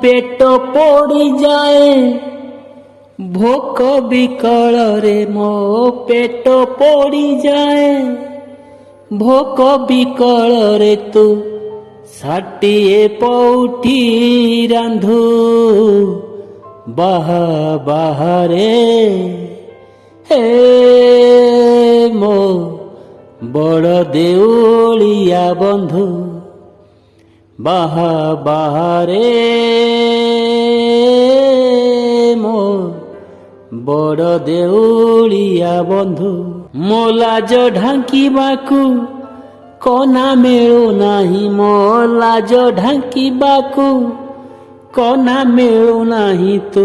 पेट पोड़ी जाए भोक विकल रे मो पेट पोड़ी जाए भोक विकल रे तू षाटिए पौठी रांधु बाहा बाहारे हे मो बड़ देउलिया बंधु बाहा बाहारे मो बड़ देउलिया बंधु मो लाज ढांकिबाकू कना मिलू नाही मो लाज ढांकिबाकू कना मिलू नाही तू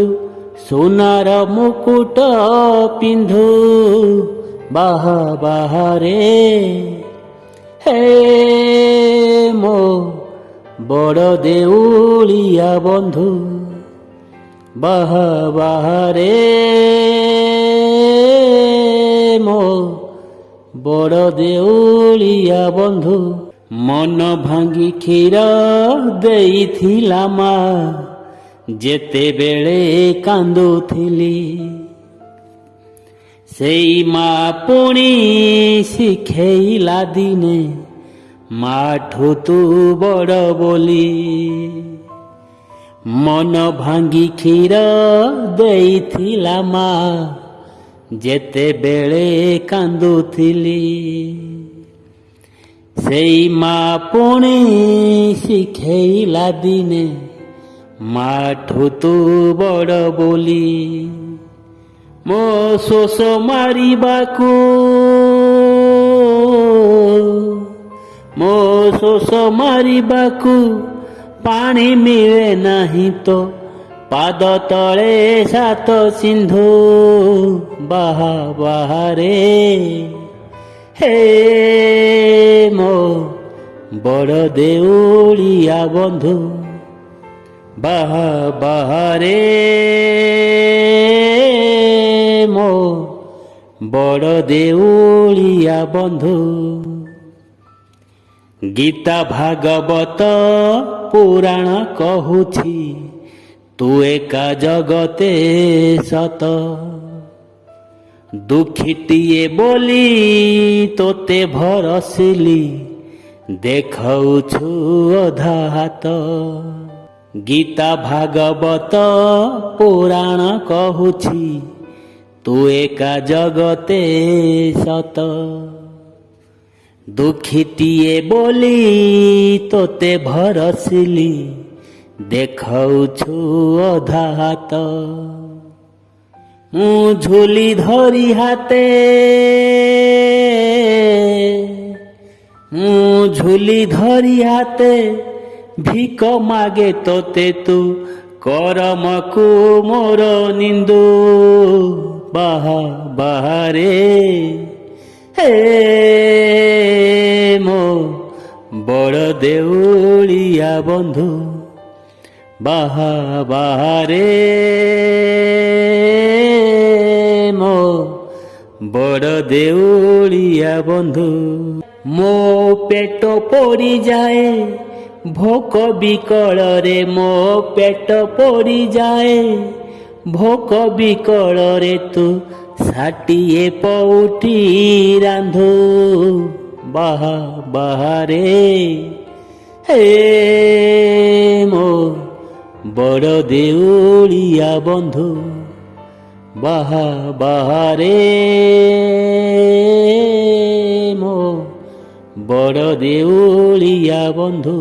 सोनार मुकुट पिंधु बाहा बाहारे हे मो बड़ देउलिया बंधु बाहा बाहारे मो बड़ देउलिया बंधु मन भांगी क्षीर देइथिला मा जेते बेले कांदुथिली सेई मा पुणी शिखेइला दिने माठू तू बड़ बोली मन भांगी क्षीर देइथिला मा जेते बेले कांदुथिली सेई मा पुणी शिखेइला दिने माठू तू बड़ बोली मो शोष मारिबाकू मो शोष मारिबाकू पानी मिले नहीं तो पाद तले सात सिंधु बाहा बाहारे हे मो बड़ देउलिया बंधु बाहा बाहारे मो बड़ देउलिया बंधु गीता भागवत पुराण कहूछि तू एका जगते सत दुखीटिए बोली तोते भरसिली देखौछु अधा हाथ गीता भागवत पुराण कहूछि तू एका जगते सत दुखीटिए बोली तोते भरसिली देखौछु अधा हाथ मु झुली धरी हाते मु झुली धरी हाते भिक मागे तोते तू करमकू मोर निंदु बाहा बाहारे हे मो बड़ देउलिया बंधु बाहा बाहारे मो बड़ देउलिया बंधु मो पेट पोड़ी जाए भोक विकल रे मो पेट पोड़ी जाए भोक विकल रे तू षाटिए पौठी रांधु बाहा बाहारे हे मो बड़ देउलिया बंधु बाहा बाहारे मो बड़ देउलिया बंधु।